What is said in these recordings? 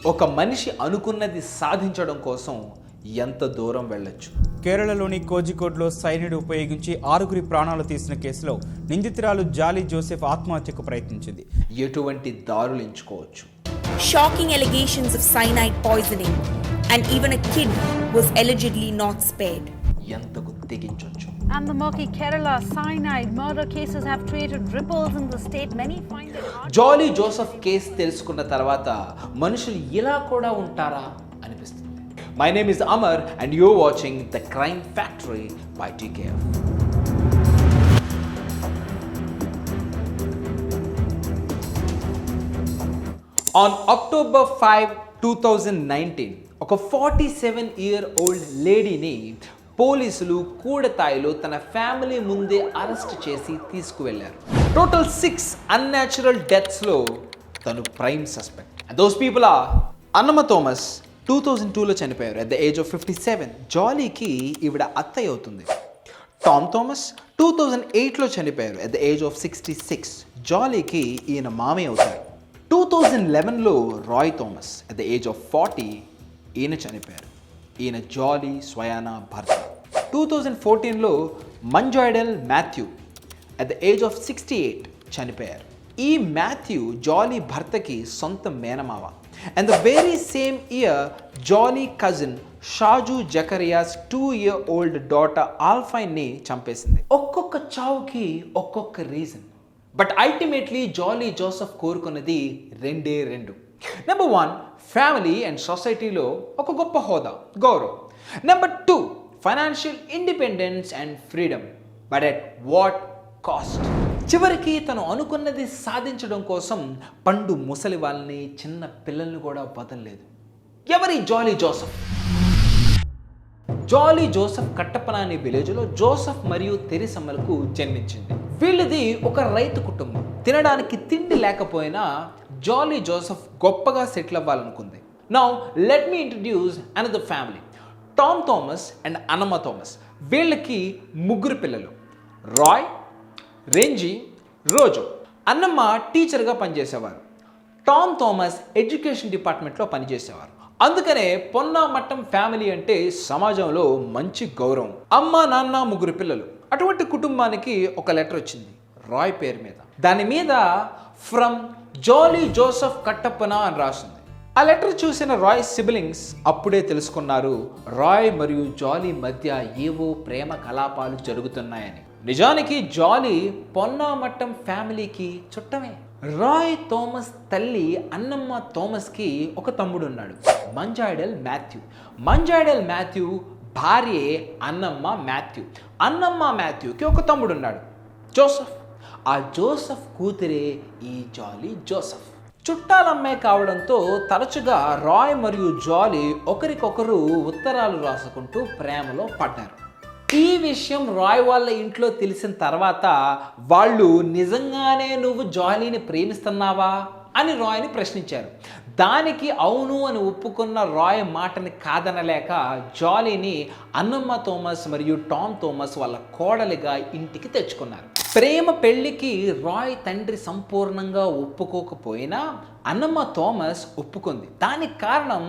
ఒక మనిషి అనుకున్నది సాధించడం కోసం ఎంత దూరం వెళ్ళొచ్చు. కేరళలోని కోజికోడ్లో సైనిడ్ ఉపయోగించి 6 ప్రాణాలు తీసిన కేసులో నిందితురాలు జాలీ జోసెఫ్ ఆత్మహత్యకు ప్రయత్నించింది. ఎటువంటి దారులు ఎంచుకోవచ్చు. Shocking allegations of cyanide poisoning and even a kid was allegedly not spared. ఎంతకు తెగించొచ్చు. And the murky Kerala cyanide murder cases have created ripples in the state. Many find it hard. Jolly Joseph case తెలుసుకున్న తర్వాత మనుషులు ఇలా కూడా ఉంటారా అనిపిస్తుంది. My name is Amar and you watching the crime factory by TKF. On October 5, 2019, ఒక 47-year-old లేడీని పోలీసులు కూడతాయిలో తన ఫ్యామిలీ ముందే అరెస్ట్ చేసి తీసుకువెళ్లారు. టోటల్ 6 అన్యాచురల్ డెత్స్లో తను prime suspect. Those people are Annamma Thomas 2002లో చనిపోయారు at the age of 57. జాలీకి ఈవిడ అత్తయ్య అవుతుంది. టామ్ థోమస్ 2008లో చనిపోయారు at the age of 66. జాలీకి ఈయన మామయ్య అవుతారు. 2011లో Roy Thomas at the age of 40 ఈయన చనిపోయారు. ఈయన జాలీ స్వయాన భర్త. 2014లో మంజాయిడెల్ Matthew at the age of 68 చనిపోయారు. ఈ మాథ్యూ జాలీ భర్తకి సొంత మేనమావ. And the very same year Jolly cousin Shaju Zacharias 2-year-old daughter ఆల్ఫైన్ని చంపేసింది. ఒక్కొక్క చావుకి ఒక్కొక్క reason. But ultimately Jolly Joseph కోరుకున్నది రెండు. నెంబర్ 1, ఫ్యామిలీ అండ్ సొసైటీలో ఒక గొప్ప హోదా, గౌరవం. Number 2, financial independence and freedom. But at what cost? చివరికి తను అనుకున్నది సాధించడం కోసం పండు ముసలి వాళ్ళని, చిన్న పిల్లల్ని కూడా వదలలేదు. ఎవరి జాలీ జోసెఫ్? జాలీ జోసెఫ్ కట్టపన అనే విలేజ్లో జోసెఫ్ మరియు తెరిసమ్మలకు జన్మించింది. వీళ్ళది ఒక రైతు కుటుంబం. తినడానికి తిండి లేకపోయినా జాలీ జోసెఫ్ గొప్పగా సెటిల్ అవ్వాలనుకుంది. Now let me introduce another family, Tom Thomas and Annamma Thomas. వీళ్ళకి 3 పిల్లలు, రాయ్, రెంజీ, రోజు. అన్నమ్మ టీచర్గా పనిచేసేవారు. టామ్ థోమస్ ఎడ్యుకేషన్ డిపార్ట్మెంట్లో పనిచేసేవారు. అందుకనే పొన్నామట్టం ఫ్యామిలీ అంటే సమాజంలో మంచి గౌరవం. అమ్మ, నాన్న, 3 పిల్లలు. అటువంటి కుటుంబానికి ఒక లెటర్ వచ్చింది రాయ్ పేరు మీద. దాని మీద ఫ్రమ్ జాలీ జోసెఫ్ కట్టప్పన అని రాసింది. ఆ లెటర్ చూసిన రాయ్ సిబ్లింగ్స్ అప్పుడే తెలుసుకున్నారు రాయ్ మరియు జాలీ మధ్య ఏవో ప్రేమ కలాపాలు జరుగుతున్నాయని. నిజానికి జాలీ పొన్నామట్టం ఫ్యామిలీకి చుట్టమే. రాయ్ థోమస్ తల్లి అన్నమ్మ థోమస్కి ఒక తమ్ముడు ఉన్నాడు, మంజాయిడెల్ మాథ్యూ. మంజాయిడెల్ మాథ్యూ భార్యే అన్నమ్మ మాథ్యూ. అన్నమ్మ మాథ్యూకి ఒక తమ్ముడు ఉన్నాడు, జోసెఫ్. ఆ జోసెఫ్ కూతురే ఈ జాలీ జోసెఫ్. చుట్టాలమ్మాయి కావడంతో తరచుగా రాయ్ మరియు జాలీ ఒకరికొకరు ఉత్తరాలు రాసుకుంటూ ప్రేమలో పడ్డారు. ఈ విషయం రాయ్ వాళ్ళ ఇంట్లో తెలిసిన తర్వాత వాళ్ళు నిజంగానే నువ్వు జాలీని ప్రేమిస్తున్నావా అని రాయ్ని ప్రశ్నించారు. దానికి అవును అని ఒప్పుకున్న రాయ్ మాటని కాదనలేక జాలీని అన్నమ్మ థోమస్ మరియు టామ్ థోమస్ వాళ్ళ కోడలిగా ఇంటికి తెచ్చుకున్నారు. ప్రేమ పెళ్లికి రాయ్ తండ్రి సంపూర్ణంగా ఒప్పుకోకపోయినా అన్నమ్మ థోమస్ ఒప్పుకుంది. దానికి కారణం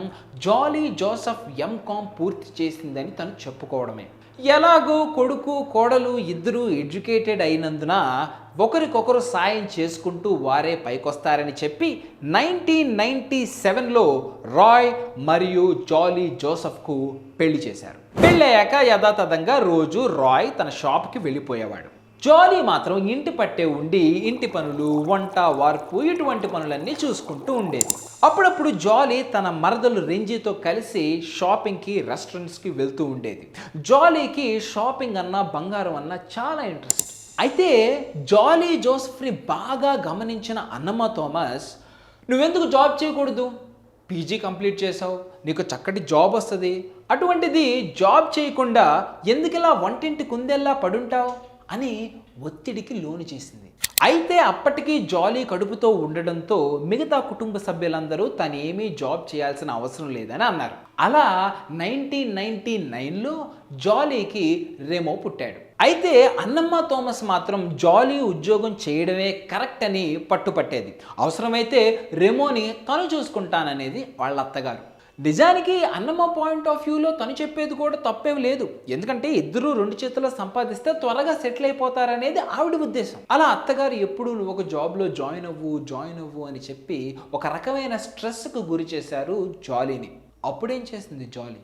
జాలీ జోసెఫ్ MCom పూర్తి చేసిందని తను చెప్పుకోవడమే. ఎలాగో కొడుకు కోడలు ఇద్దరూ ఎడ్యుకేటెడ్ అయినందున ఒకరికొకరు సాయం చేసుకుంటూ వారే పైకొస్తారని చెప్పి 1997లో రాయ్ మరియు జాలీ జోసెఫ్కు పెళ్లి చేశారు. పెళ్ళయ్యాక యథాతథంగా రోజు రాయ్ తన షాప్కి వెళ్ళిపోయేవాడు. జాలీ మాత్రం ఇంటి పట్టే ఉండి ఇంటి పనులు, వంట, వార్పు ఇటువంటి పనులన్నీ చూసుకుంటూ ఉండేది. అప్పుడప్పుడు జాలీ తన మరదలు రెంజీతో కలిసి షాపింగ్కి, రెస్టారెంట్స్కి వెళ్తూ ఉండేది. జాలీకి షాపింగ్ అన్నా బంగారం అన్నా చాలా ఇంట్రెస్ట్. అయితే జాలీ జోసెఫ్ని బాగా గమనించిన అన్నమ్మ థోమస్, నువ్వెందుకు జాబ్ చేయకూడదు? PG కంప్లీట్ చేసావు, నీకు చక్కటి జాబ్ వస్తుంది, అటువంటిది జాబ్ చేయకుండా ఎందుకిలా వంటింటి కుందెల్లా పడుంటావు అని ఒత్తిడికి లోను చేసింది. అయితే అప్పటికీ జాలీ కడుపుతో ఉండడంతో మిగతా కుటుంబ సభ్యులందరూ తనేమీ జాబ్ చేయాల్సిన అవసరం లేదని అన్నారు. అలా 1999లో జాలీకి రెమో పుట్టాడు. అయితే అన్నమ్మ థామస్ మాత్రం జాలీ ఉద్యోగం చేయడమే కరెక్ట్ అని పట్టుపట్టేది. అవసరమైతే రెమోని తను చూసుకుంటాననేది వాళ్ళ అత్తగారు. నిజానికి అన్నమ్మ పాయింట్ ఆఫ్ వ్యూలో తను చెప్పేది కూడా తప్పేం లేదు. ఎందుకంటే ఇద్దరు 2 చేతుల్లో సంపాదిస్తే త్వరగా సెటిల్ అయిపోతారనేది ఆవిడ ఉద్దేశం. అలా అత్తగారు ఎప్పుడు నువ్వు ఒక జాబ్లో జాయిన్ అవ్వు అని చెప్పి ఒక రకమైన స్ట్రెస్కు గురి చేశారు జాలీని. అప్పుడేం చేసింది జాలీ?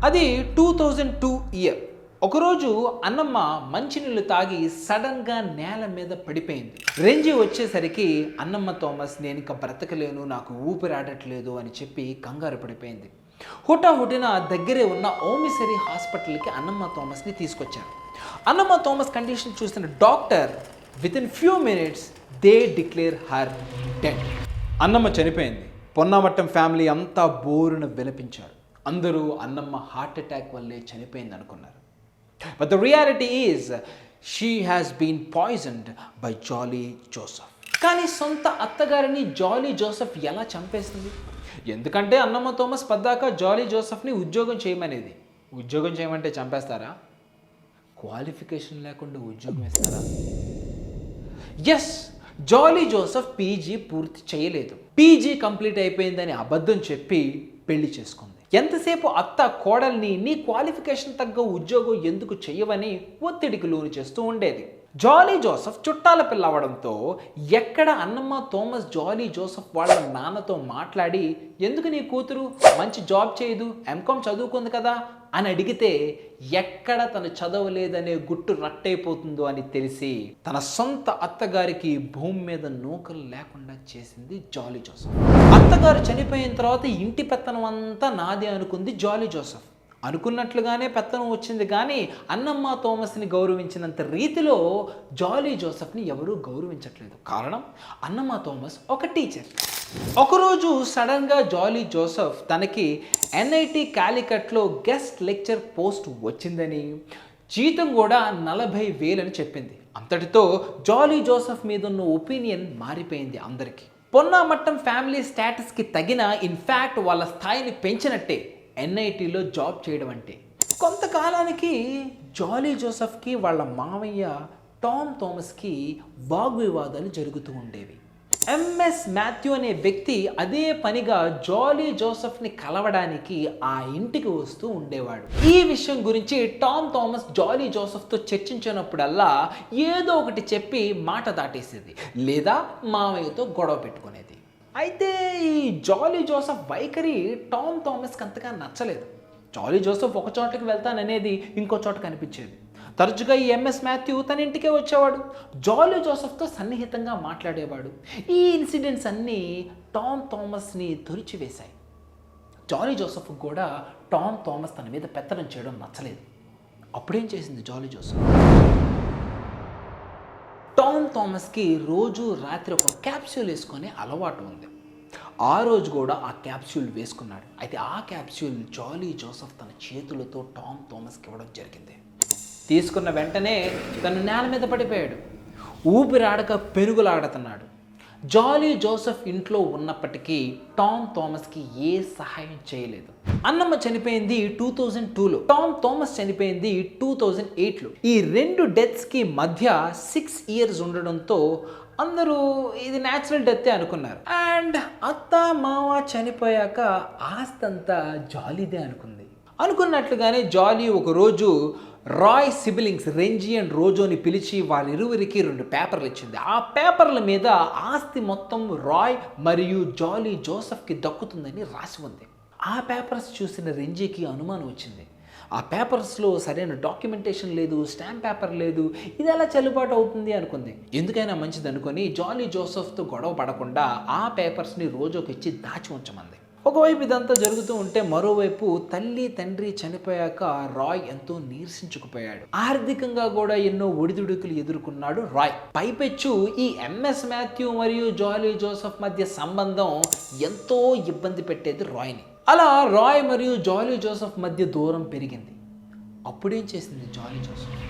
అది 2002 ఇయర్. ఒకరోజు అన్నమ్మ మంచినీళ్ళు తాగి సడన్గా నేల మీద పడిపోయింది. రెంజి వచ్చేసరికి అన్నమ్మ థామస్ నేను ఇంకా బ్రతకలేను, నాకు ఊపిరాడట్లేదు అని చెప్పి కంగారు పడిపోయింది. హుటాహుటిన దగ్గరే ఉన్న ఓమిసరీ హాస్పిటల్కి అన్నమ్మ థామస్ని తీసుకొచ్చారు. అన్నమ్మ థామస్ కండిషన్ చూసిన doctor within few minutes they declare her dead. Annamma చనిపోయింది. పొన్నామట్టం ఫ్యామిలీ అంతా బోరున విలపించారు. అందరూ అన్నమ్మ హార్ట్ అటాక్ వల్లే చనిపోయింది అనుకున్నారు. But the reality is she has been poisoned by Jolly Joseph. కానీ సొంత అత్తగారిని జాలీ జోసెఫ్ ఎలా చంపేసింది? ఎందుకంటే అన్నమ్మ థామస్ పద్దాక జాలీ జోసెఫ్ని ఉద్యోగం చేయమనేది. ఉద్యోగం చేయమంటే చంపేస్తారా? క్వాలిఫికేషన్ లేకుండా ఉద్యోగం ఇస్తారా? ఎస్, జాలీ జోసెఫ్ పీజీ పూర్తి చేయలేదు. పీజీ కంప్లీట్ అయిపోయిందని అబద్ధం చెప్పి పెళ్లి చేసుకుంది. ఎంతసేపు అత్త కోడల్ని నీ క్వాలిఫికేషన్ తగ్గ ఉద్యోగం ఎందుకు చెయ్యవని ఒత్తిడికి లోను చేస్తూ ఉండేది. జాలీ జోసెఫ్ చుట్టాల పిల్ల అవడంతో ఎక్కడ అన్నమ్మ థామస్ జాలీ జోసెఫ్ వాళ్ళ నాన్నతో మాట్లాడి ఎందుకు నీ కూతురు మంచి జాబ్ చేయదు, ఎంకామ్ చదువుకుంది కదా అని అడిగితే ఎక్కడ తను చదవలేదనే గుట్టు రట్టయిపోతుందో అని తెలిసి తన సొంత అత్తగారికి భూమి మీద నూకలు లేకుండా చేసింది జాలీ జోసెఫ్. అత్తగారు చనిపోయిన తర్వాత ఇంటి పెత్తనం అంతా నాదే అనుకుంది జాలీ జోసెఫ్. అనుకున్నట్లుగానే పెత్తనం వచ్చింది, కానీ అన్నమ్మ థామస్ని గౌరవించినంత రీతిలో జాలీ జోసెఫ్ని ఎవరూ గౌరవించట్లేదు. కారణం అన్నమ్మ థామస్ ఒక టీచర్. ఒకరోజు సడన్గా జాలీ జోసెఫ్ తనకి NIT కాలికట్లో గెస్ట్ లెక్చర్ పోస్ట్ వచ్చిందని, జీతం కూడా 40,000 అని చెప్పింది. అంతటితో జాలీ జోసెఫ్ మీద ఉన్న ఒపీనియన్ మారిపోయింది అందరికీ. పొన్నామట్టం ఫ్యామిలీ స్టేటస్కి తగిన ఇన్ఫ్యాక్ట్ వాళ్ళ స్థాయిని పెంచినట్టే NITలో జాబ్ చేయడం అంటే. కొంతకాలానికి జాలీ జోసెఫ్కి వాళ్ళ మామయ్య టామ్ థామస్కి వాగ్వివాదాలు జరుగుతూ ఉండేవి. MS మాథ్యూ అనే వ్యక్తి అదే పనిగా జాలీ జోసెఫ్ని కలవడానికి ఆ ఇంటికి వస్తూ ఉండేవాడు. ఈ విషయం గురించి టామ్ థామస్ జాలీ జోసెఫ్తో చర్చించినప్పుడల్లా ఏదో ఒకటి చెప్పి మాట దాటేసేది, లేదా మామయ్యతో గొడవ పెట్టుకునేది. అయితే ఈ జాలీ జోసెఫ్ వైఖరి టామ్ థామస్కి అంతగా నచ్చలేదు. జాలీ జోసెఫ్ ఒక చోటకి వెళ్తాననేది ఇంకో చోట కనిపించేది. తరచుగా ఈ MS మాథ్యూ తన ఇంటికే వచ్చేవాడు, జాలీ జోసెఫ్తో సన్నిహితంగా మాట్లాడేవాడు. ఈ ఇన్సిడెంట్స్ అన్నీ టామ్ థామస్ని తొలిచివేశాయి. జాలీ జోసెఫ్ కూడా టామ్ థామస్ తన మీద పెత్తనం చేయడం నచ్చలేదు. అప్పుడేం చేసింది జాలీ జోసెఫ్? టామ్ థామస్కి రోజు రాత్రి ఒక క్యాప్సూల్ వేసుకునే అలవాటు ఉంది. ఆ రోజు కూడా ఆ క్యాప్సూల్ వేసుకున్నాడు. అయితే ఆ క్యాప్సూల్ జాలీ జోసెఫ్ తన చేతులతో టామ్ థామస్కి ఇవ్వడం జరిగింది. తీసుకున్న వెంటనే తను నేల మీద పడిపోయాడు. ఊపిరాడక పెనుగులాడుతున్నాడు. జాలీ జోసెఫ్ ఇంట్లో ఉన్నప్పటికీ టామ్ థామస్కి ఏ సహాయం చేయలేదు. అన్నమ్మ చనిపోయింది 2002లో, టామ్ థామస్ చనిపోయింది 2008లో. ఈ 2 డెత్స్కి మధ్య 6 ఇయర్స్ ఉండడంతో అందరూ ఇది న్యాచురల్ డెత్తే అనుకున్నారు. అండ్ అత్త మామ చనిపోయాక ఆస్తంతా జాలీదే అనుకున్నట్లుగానే జాలీ ఒకరోజు రాయ్ సిబ్లింగ్స్ రెంజీ అండ్ రోజోని పిలిచి వారిరువురికి 2 పేపర్లు ఇచ్చింది. ఆ పేపర్ల మీద ఆస్తి మొత్తం రాయ్ మరియు జాలీ జోసెఫ్కి దక్కుతుందని రాసి ఉంది. ఆ పేపర్స్ చూసిన రెంజీకి అనుమానం వచ్చింది. ఆ పేపర్స్లో సరైన డాక్యుమెంటేషన్ లేదు, స్టాంప్ పేపర్ లేదు, ఇది ఎలా చెల్లుబాటు అవుతుంది అనుకుంది. ఎందుకైనా మంచిది అనుకొని జాలీ జోసెఫ్తో గొడవ పడకుండా ఆ పేపర్స్ని రోజోకి ఇచ్చి దాచి ఉంచమంది. ఒకవైపు ఇదంతా జరుగుతూ ఉంటే మరోవైపు తల్లి తండ్రి చనిపోయాక రాయ్ ఎంతో నీరసించుకుపోయాడు. ఆర్థికంగా కూడా ఎన్నో ఒడిదుడుకులు ఎదుర్కొన్నాడు రాయ్. పైపెచ్చు ఈ MS మాథ్యూ మరియు జాలీ జోసెఫ్ మధ్య సంబంధం ఎంతో ఇబ్బంది పెట్టేది రాయ్ని. అలా రాయ్ మరియు జాలీ జోసెఫ్ మధ్య దూరం పెరిగింది. అప్పుడేం చేసింది జాలీ జోసెఫ్?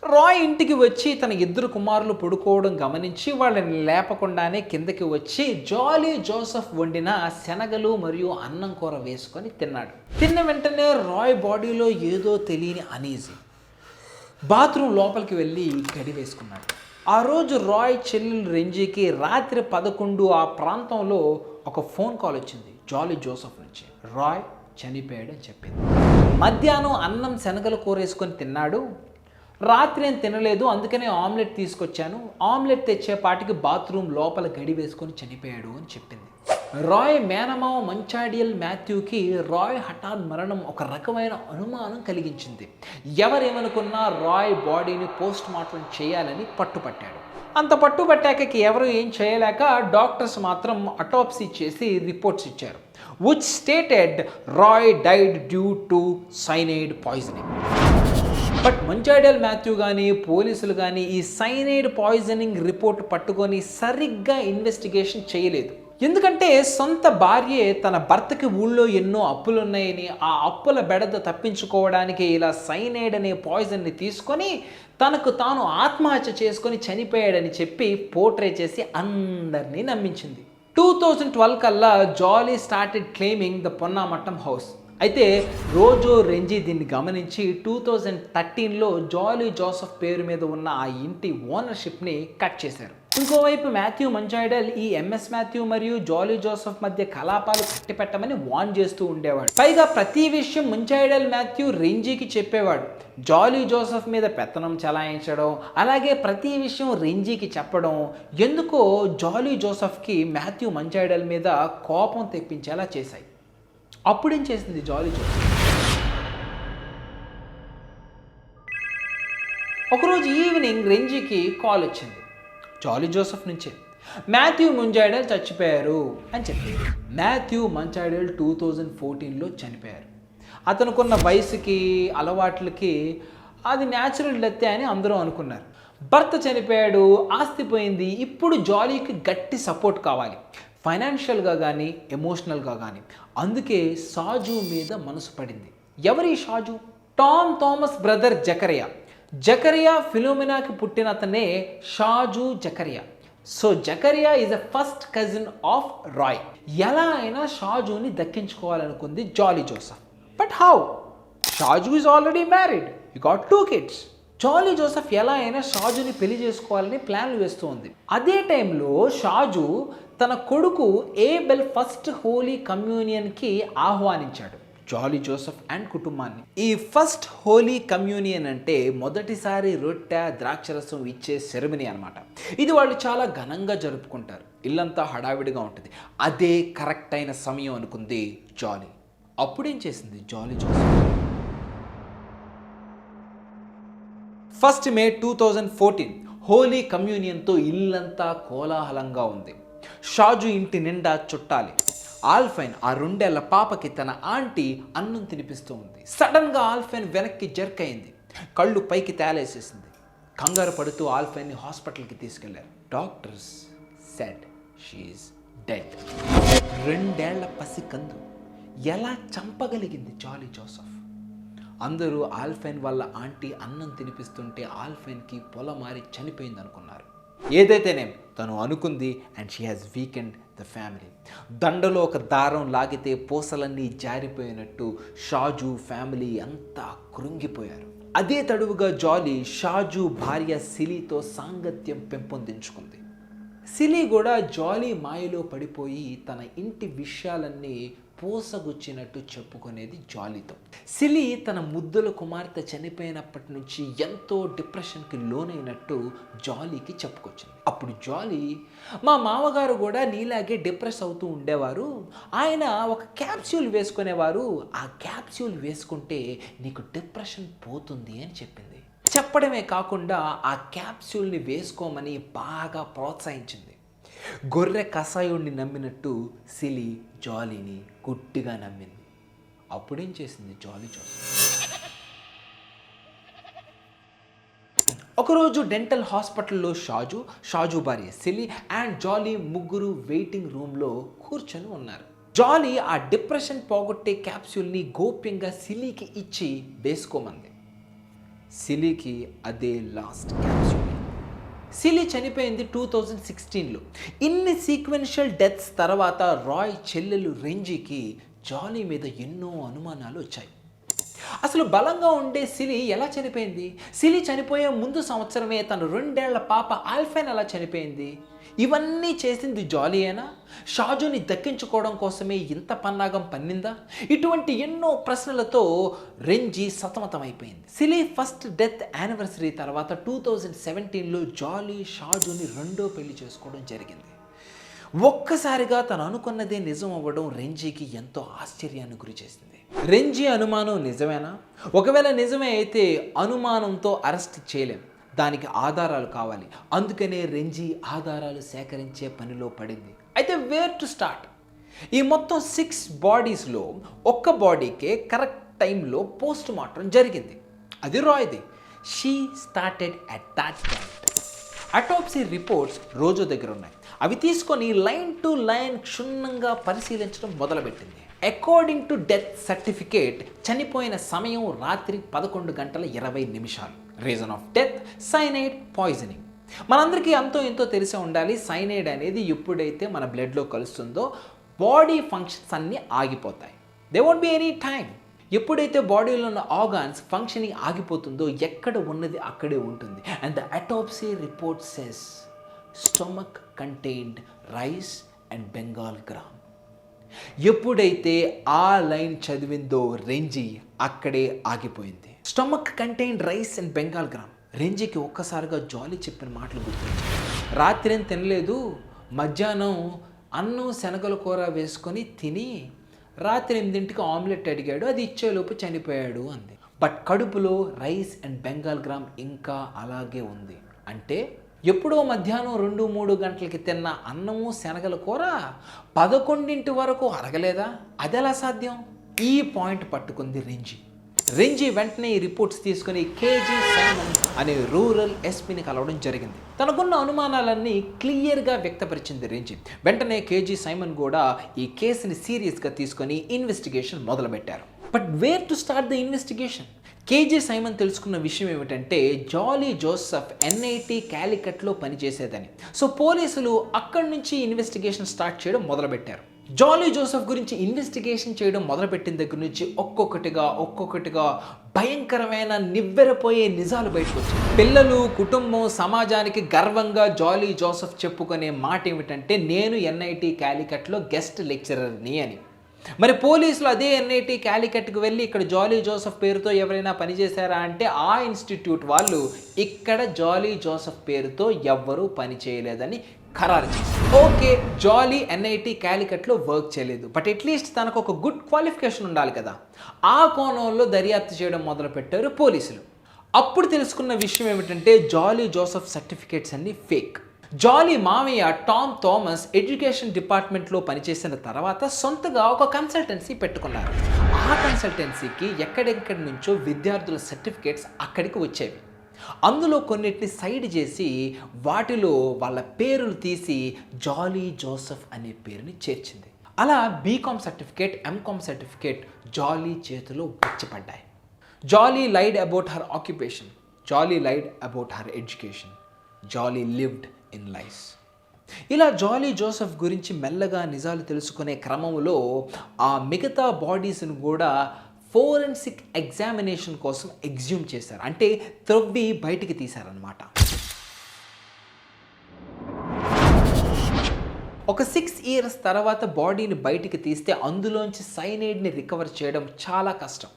రాయ్ రాయ్ ఇంటికి వచ్చి తన ఇద్దరు కుమారులు పడుకోవడం గమనించి వాళ్ళని లేపకుండానే కిందకి వచ్చి జాలీ జోసెఫ్ వండిన శనగలు మరియు అన్నం కూర వేసుకొని తిన్నాడు. తిన్న వెంటనే రాయ్ బాడీలో ఏదో తెలియని అనీజీ. బాత్రూమ్ లోపలికి వెళ్ళి గడి వేసుకున్నాడు. ఆ రోజు రాయ్ చెల్లెలు రెంజీకి రాత్రి 11 ఆ ప్రాంతంలో ఒక ఫోన్ కాల్ వచ్చింది జాలీ జోసెఫ్ నుంచి. రాయ్ చనిపోయాడు అని చెప్పింది. మధ్యాహ్నం అన్నం శనగలు కూర వేసుకొని తిన్నాడు. రాత్రి ఏం తినలేదు, అందుకనే ఆమ్లెట్ తీసుకొచ్చాను. ఆమ్లెట్ తెచ్చేపాటికి బాత్రూమ్ లోపల గడి వేసుకొని చనిపోయాడు అని చెప్పింది. రాయ్ మేనమావ మంచాడియల్ మాథ్యూకి రాయ్ హఠాత్ మరణం ఒక రకమైన అనుమానం కలిగించింది. ఎవరేమనుకున్నా రాయ్ బాడీని పోస్ట్ మార్టం చేయాలని పట్టుపట్టాడు. అంత పట్టుబట్టాక ఎవరు ఏం చేయలేక డాక్టర్స్ మాత్రం అటాప్సీ చేసి రిపోర్ట్స్ ఇచ్చారు. which stated Roy died due to cyanide poisoning. But Manjadiyil Mathew కానీ పోలీసులు కానీ ఈ సైనైడ్ పాయిజనింగ్ రిపోర్ట్ పట్టుకొని సరిగ్గా ఇన్వెస్టిగేషన్ చేయలేదు. ఎందుకంటే సొంత భార్యే తన భర్తకి ఊళ్ళో ఎన్నో అప్పులున్నాయని ఆ అప్పుల బెడద తప్పించుకోవడానికి ఇలా సైనైడ్ అనే పాయిజన్ని తీసుకొని తనకు తాను ఆత్మహత్య చేసుకొని చనిపోయాడని చెప్పి పోర్ట్రే చేసి అందరినీ నమ్మించింది. 2012 కల్లా జాలీ స్టార్టెడ్ క్లెయిమింగ్ ద పొన్నామట్టం హౌస్. అయితే రోజు రెంజీ దీన్ని గమనించి 2013లో జాలీ జోసెఫ్ పేరు మీద ఉన్న ఆ ఇంటి ఓనర్షిప్ని కట్ చేశారు. ఇంకోవైపు మాథ్యూ మంచాయిడల్ ఈ ఎంఎస్ మాథ్యూ మరియు జాలీ జోసెఫ్ మధ్య కలాపాలు కట్టిపెట్టమని వార్న్ చేస్తూ ఉండేవాడు. పైగా ప్రతి విషయం మంచాయిడల్ మాథ్యూ రెంజీకి చెప్పేవాడు. జాలీ జోసెఫ్ మీద పెత్తనం చలాయించడం, అలాగే ప్రతి విషయం రెంజీకి చెప్పడం ఎందుకో జాలీ జోసెఫ్కి మాథ్యూ మంచాయిడల్ మీద కోపం తెప్పించేలా చేశాయి. అప్పుడేం చేసింది జాలీ జోసెఫ్? ఒకరోజు ఈవినింగ్ రెంజీకి కాల్ వచ్చింది జాలీ జోసెఫ్ నుంచే. మాథ్యూ మంచాయిడల్ చచ్చిపోయారు అని చెప్పింది. మాథ్యూ మంచాయిడల్ 2014లో చనిపోయారు. అతనుకున్న వయసుకి అలవాట్లకి అది న్యాచురల్ డెత్ అని అందరూ అనుకున్నారు. భర్త చనిపోయాడు, ఆస్తి పోయింది, ఇప్పుడు జాలీకి గట్టి సపోర్ట్ కావాలి, ఫైనాన్షియల్గా కానీ ఎమోషనల్గా కానీ. అందుకే షాజు మీద మనసు పడింది. ఎవరి షాజు? టామ్ థామస్ బ్రదర్ జకరియా. జకరియా ఫిలోమినాకి పుట్టిన అతనే Shaju Zacharia. So Zacharia is a first cousin of Roy. ఎలా అయినా షాజుని దక్కించుకోవాలనుకుంది Jolly Joseph. But how? Shaju is already married, he got 2 kids. Jolly Joseph ఎలా అయినా షాజుని పెళ్లి చేసుకోవాలని ప్లాన్లు వేస్తూ ఉంది. అదే టైంలో షాజు తన కొడుకు ఏబెల్ ఫస్ట్ హోలీ కమ్యూనియన్కి ఆహ్వానించాడు జాలీ జోసెఫ్ అండ్ కుటుంబాన్ని. ఈ ఫస్ట్ హోలీ కమ్యూనియన్ అంటే మొదటిసారి రొట్టె ద్రాక్షరసం ఇచ్చే సెరమనీ అనమాట. ఇది వాళ్ళు చాలా ఘనంగా జరుపుకుంటారు. ఇల్లంతా హడావిడిగా ఉంటుంది. అదే కరెక్ట్ అయిన సమయం అనుకుంది జాలీ. అప్పుడేం చేసింది జాలీ జోసెఫ్? 1 May 2014 హోలీ కమ్యూనియన్తో ఇల్లంతా కోలాహలంగా ఉంది. షాజు ఇంటి నిండా చుట్టాలి. ఆల్ఫైన్ ఆ 2 ఏళ్ల పాపకి తన ఆంటీ అన్నం తినిపిస్తూ ఉంది. సడన్గా ఆల్ఫైన్ వెనక్కి జర్క్ అయింది. కళ్ళు పైకి తేలేసేసింది. కంగారు పడుతూ ఆల్ఫైన్ని హాస్పిటల్కి తీసుకెళ్లారు. Doctors said she is dead. 2 ఏళ్ల పసికందు ఎలా చంపగలిగింది జాలీ జోసెఫ్? అందరూ ఆల్ఫైన్ వాళ్ళ ఆంటీ అన్నం తినిపిస్తుంటే ఆల్ఫైన్కి పొలమారి చనిపోయింది అనుకున్నారు. ఏదైతేనేం తను అనుకుంది and she has weakened the family. దండలో ఒక దారం లాగితే పూసలన్నీ జారిపోయినట్టు షాజు ఫ్యామిలీ అంతా కృంగిపోయారు. అదే తడువుగా జాలీ షాజు భార్య సిలీతో సాంగత్యం పెంపొందించుకుంది. సిలీ కూడా జాలీ మాయలో పడిపోయి తన ఇంటి విషయాలన్నీ పోసగుచ్చినట్టు చెప్పుకునేది జాలీతో. సిలీ తన ముద్దుల కుమార్తె చనిపోయినప్పటి నుంచి ఎంతో డిప్రెషన్కి లోనైనట్టు జాలీకి చెప్పుకొచ్చింది. అప్పుడు జాలీ, మా మామగారు కూడా నీలాగే డిప్రెస్ అవుతూ ఉండేవారు, ఆయన ఒక క్యాప్సూల్ వేసుకునేవారు, ఆ క్యాప్సూల్ వేసుకుంటే నీకు డిప్రెషన్ పోతుంది అని చెప్పింది. చెప్పడమే కాకుండా ఆ క్యాప్సూల్ని వేసుకోమని బాగా ప్రోత్సహించింది. గొర్రె కషాయుడిని నమ్మినట్టు సిలీ జాలీని గుడ్డిగా నమ్మింది. అప్పుడేం చేసింది జాలీ జోసెఫ్? ఒకరోజు డెంటల్ హాస్పిటల్లో షాజు భార్య సిలీ అండ్ జాలీ ముగ్గురు వెయిటింగ్ రూమ్లో కూర్చొని ఉన్నారు. జాలీ ఆ డిప్రెషన్ పోగొట్టే క్యాప్సూల్ని గోప్యంగా సిలీకి ఇచ్చి వేసుకోమంది. సిలీకి అదే లాస్ట్ క్యాప్సూల్. సిలీ చనిపోయింది 2016లో. ఇన్ని సీక్వెన్షియల్ డెత్స్ తర్వాత రాయ్ చెల్లెలు రెంజీకి జాలీ మీద ఎన్నో అనుమానాలు వచ్చాయి. అసలు బలంగా ఉండే సిలీ ఎలా చనిపోయింది? సిలీ చనిపోయే ముందు సంవత్సరమే తన 2 ఏళ్ల పాప ఆల్ఫైన్ ఎలా చనిపోయింది? ఇవన్నీ చేసింది జాలీయేనా? షాజుని దక్కించుకోవడం కోసమే ఇంత పన్నాగం పన్నిందా? ఇటువంటి ఎన్నో ప్రశ్నలతో Renji సతమతమైపోయింది. Silly first death anniversary తర్వాత 2017లో జాలీ షాజుని రెండో పెళ్లి చేసుకోవడం జరిగింది. ఒక్కసారిగా తను అనుకున్నదే నిజం అవ్వడం రెంజీకి ఎంతో ఆశ్చర్యాన్ని గురి చేసింది. రెంజీ అనుమానం నిజమేనా? ఒకవేళ నిజమే అయితే అనుమానంతో అరెస్ట్ చేయలేం, దానికి ఆధారాలు కావాలి. అందుకనే రెంజీ ఆధారాలు సేకరించే పనిలో పడింది. అయితే వేర్ టు స్టార్ట్? ఈ మొత్తం 6 బాడీస్లో ఒక్క బాడీకే కరెక్ట్ టైంలో పోస్ట్ మార్టం జరిగింది. అది రాయ్ది. She started at that point. Autopsy reports రోజు దగ్గర ఉన్నాయి. అవి తీసుకొని లైన్ టు లైన్ క్షుణ్ణంగా పరిశీలించడం మొదలుపెట్టింది. అకార్డింగ్ టు డెత్ సర్టిఫికేట్ చనిపోయిన సమయం రాత్రి 11:20. Reason of death cyanide poisoning. మనందరికీ అంతో ఎంతో తెలిసే ఉండాలి, సైనైడ్ అనేది ఎప్పుడైతే మన బ్లడ్లో కలుస్తుందో బాడీ ఫంక్షన్స్ అన్నీ ఆగిపోతాయి. They won't be any time. ఎప్పుడైతే బాడీలో ఉన్న ఆర్గాన్స్ ఫంక్షనింగ్ ఆగిపోతుందో ఎక్కడ ఉన్నది అక్కడే ఉంటుంది. And the autopsy report says stomach contained rice and Bengal gram. ఎప్పుడైతే ఆ లైన్ చదివిందో రెంజీ అక్కడే ఆగిపోయింది. Stomach contained rice and Bengal gram. రెంజీకి ఒక్కసారిగా జాలీ చెప్పిన మాటలు గుర్తొచ్చాయి. రాత్రి ఏం తినలేదు, మధ్యాహ్నం అన్నం శనగల కూర వేసుకొని తిని రాత్రి 8ంటికి ఆమ్లెట్ అడిగాడు, అది ఇచ్చేలోపు చనిపోయాడు అంది. బట్ కడుపులో రైస్ అండ్ బెంగాల్ గ్రామ్ ఇంకా అలాగే ఉంది. అంటే ఎప్పుడో మధ్యాహ్నం 2-3 గంటలకి తిన్న అన్నము శనగల కూర 11 వరకు అరగలేదా? అదెలా సాధ్యం? ఈ పాయింట్ పట్టుకుంది రెంజీ. రెంజీ వెంటనే ఈ రిపోర్ట్స్ తీసుకుని కేజీ సైమన్ అనే రూరల్ ఎస్పీని కలవడం జరిగింది. తనకున్న అనుమానాలన్నీ క్లియర్గా వ్యక్తపరిచింది రెంజీ. వెంటనే కేజీ సైమన్ కూడా ఈ కేసుని సీరియస్గా తీసుకొని ఇన్వెస్టిగేషన్ మొదలుపెట్టారు. But where to start the investigation? KG Simon తెలుసుకున్న విషయం ఏమిటంటే జాలీ జోసెఫ్ NIT క్యాలికట్లో పనిచేసేదని. సో పోలీసులు అక్కడి నుంచి ఇన్వెస్టిగేషన్ స్టార్ట్ చేయడం మొదలుపెట్టారు. జాలీ జోసెఫ్ గురించి ఇన్వెస్టిగేషన్ చేయడం మొదలుపెట్టిన దగ్గర నుంచి ఒక్కొక్కటిగా భయంకరమైన నివ్వెరపోయే నిజాలు బయటకు వచ్చాయి. పిల్లలు, కుటుంబం, సమాజానికి గర్వంగా జాలీ జోసెఫ్ చెప్పుకునే మాట ఏమిటంటే నేను NIT క్యాలికట్లో గెస్ట్ లెక్చరర్ని అని. మరి పోలీసులు అదే NIT క్యాలికట్కి వెళ్ళి ఇక్కడ జాలీ జోసెఫ్ పేరుతో ఎవరైనా పనిచేశారా అంటే ఆ ఇన్స్టిట్యూట్ వాళ్ళు ఇక్కడ జాలీ జోసెఫ్ పేరుతో ఎవ్వరూ పని చేయలేదని ఖరారు చేశారు. ఓకే, జాలీ NIT క్యాలికట్లో వర్క్ చేయలేదు, బట్ అట్లీస్ట్ తనకు ఒక గుడ్ క్వాలిఫికేషన్ ఉండాలి కదా. ఆ కోణంలో దర్యాప్తు చేయడం మొదలుపెట్టారు పోలీసులు. అప్పుడు తెలుసుకున్న విషయం ఏమిటంటే జాలీ జోసెఫ్ సర్టిఫికేట్స్ అన్నీ ఫేక్. జాలీ మామయ్య టామ్ థామస్ ఎడ్యుకేషన్ డిపార్ట్మెంట్లో పనిచేసిన తర్వాత సొంతగా ఒక కన్సల్టెన్సీ పెట్టుకున్నారు. ఆ కన్సల్టెన్సీకి ఎక్కడెక్కడి నుంచో విద్యార్థుల సర్టిఫికేట్స్ అక్కడికి వచ్చేవి. అందులో కొన్నిటిని సైడ్ చేసి వాటిలో వాళ్ళ పేర్లు తీసి జాలీ జోసెఫ్ అనే పేరుని చేర్చింది. అలా BCom certificate, MCOM certificate Jolly చేతిలో వచ్చిపడ్డాయి. Jolly lied about her occupation, Jolly lied about her education, Jolly lived in life. ఇలా జాలీ జోసెఫ్ గురించి మెల్లగా నిజాలు తెలుసుకునే క్రమంలో ఆ మిగతా బాడీస్ను కూడా ఫోరెన్సిక్ ఎగ్జామినేషన్ కోసం ఎగ్జ్యూమ్ చేశారు. అంటే త్రవ్వి బయటికి తీశారనమాట. ఒక 6 years తర్వాత బాడీని బయటికి తీస్తే అందులోంచి సైనైడ్ని రికవర్ చేయడం చాలా కష్టం.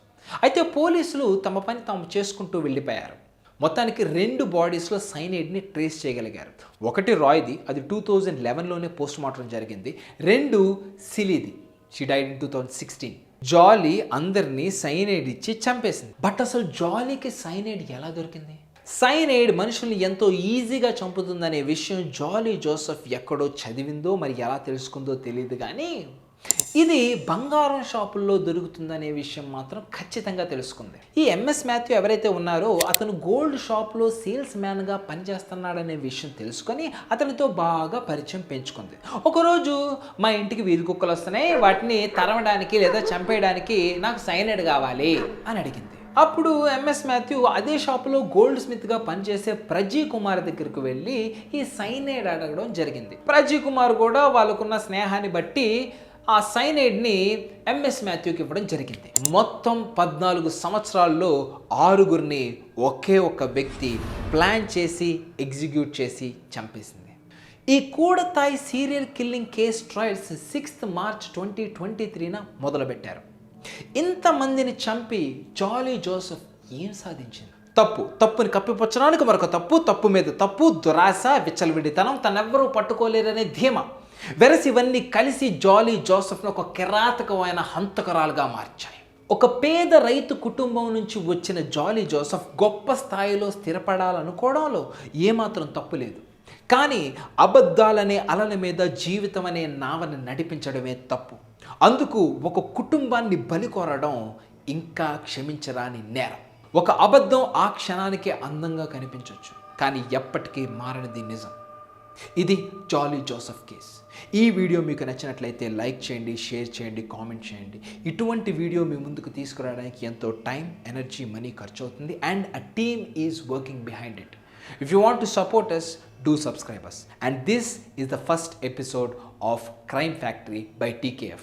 అయితే పోలీసులు తమ పని తాము చేసుకుంటూ వెళ్ళిపోయారు. మొత్తానికి 2 బాడీస్లో సైనైడ్ని ట్రేస్ చేయగలిగారు. ఒకటి రాయ్ది, అది 2011లోనే పోస్ట్ మార్టం జరిగింది. 2 సిలీది, షీ డైడ్ ఇన్ 2016. జాలీ అందరినీ సైనైడ్ ఇచ్చి చంపేసింది. బట్ అసలు జాలీకి సైనైడ్ ఎలా దొరికింది? సైనైడ్ మనుషుల్ని ఎంతో ఈజీగా చంపుతుందనే విషయం జాలీ జోసెఫ్ ఎక్కడో చదివిందో మరి ఎలా తెలుసుకుందో తెలియదు, కానీ ఇది బంగారం షాపుల్లో దొరుకుతుందనే విషయం మాత్రం ఖచ్చితంగా తెలుసుకుంది. ఈ MS మాథ్యూ ఎవరైతే ఉన్నారో అతను గోల్డ్ షాప్లో సేల్స్ మ్యాన్గా పనిచేస్తున్నాడనే విషయం తెలుసుకొని అతనితో బాగా పరిచయం పెంచుకుంది. ఒకరోజు మా ఇంటికి వీధి కుక్కలు వస్తున్నాయి, వాటిని తరమడానికి లేదా చంపేయడానికి నాకు సైనైడ్ కావాలి అని అడిగింది. అప్పుడు ఎంఎస్ మాథ్యూ అదే షాపులో గోల్డ్ స్మిత్గా పనిచేసే ప్రజీ కుమార్ దగ్గరికి వెళ్ళి ఈ సైనైడ్ అడగడం జరిగింది. ప్రజీ కుమార్ కూడా వాళ్ళకున్న స్నేహాన్ని బట్టి ఆ సైనైడ్ని ఎంఎస్ మాథ్యూకి ఇవ్వడం జరిగింది. మొత్తం 14 సంవత్సరాల్లో 6గురిని ఒకే ఒక్క వ్యక్తి ప్లాన్ చేసి ఎగ్జిక్యూట్ చేసి చంపేసింది. ఈ Koodathayi serial killing case trials 6th March 2023న మొదలుపెట్టారు. ఇంతమందిని చంపి జాలీ జోసెఫ్ ఏం సాధించింది? తప్పుని కప్పిపుచ్చడానికి మరొక తప్పు మీద తప్పు, దురాశ, విచ్చలవిడితనం, తనెవ్వరూ పట్టుకోలేరనే ధీమా. వెరసి ఇవన్నీ కలిసి జాలీ జోసెఫ్ను ఒక కిరాతకమైన హంతకురాలుగా మార్చాయి. ఒక పేద రైతు కుటుంబం నుంచి వచ్చిన జాలీ జోసెఫ్ గొప్ప స్థాయిలో స్థిరపడాలనుకోవడంలో ఏమాత్రం తప్పు లేదు. కానీ అబద్ధాలనే అలల మీద జీవితం అనే నావని నడిపించడమే తప్పు. అందుకు ఒక కుటుంబాన్ని బలి కోరడం ఇంకా క్షమించరాని నేరం. ఒక అబద్ధం ఆ క్షణానికే అందంగా కనిపించవచ్చు, కానీ ఎప్పటికీ మారనిది నిజం. ఇది జాలీ జోసెఫ్ కేస్. ఈ వీడియో మీకు నచ్చినట్లయితే లైక్ చేయండి, షేర్ చేయండి, కామెంట్ చేయండి. ఇటువంటి వీడియో మీ ముందుకు తీసుకురావడానికి ఎంతో టైం, ఎనర్జీ, మనీ ఖర్చు అవుతుంది. And a team is working behind it. If you want to support us, do subscribe us. And this is the first episode of Crime Factory by TKF.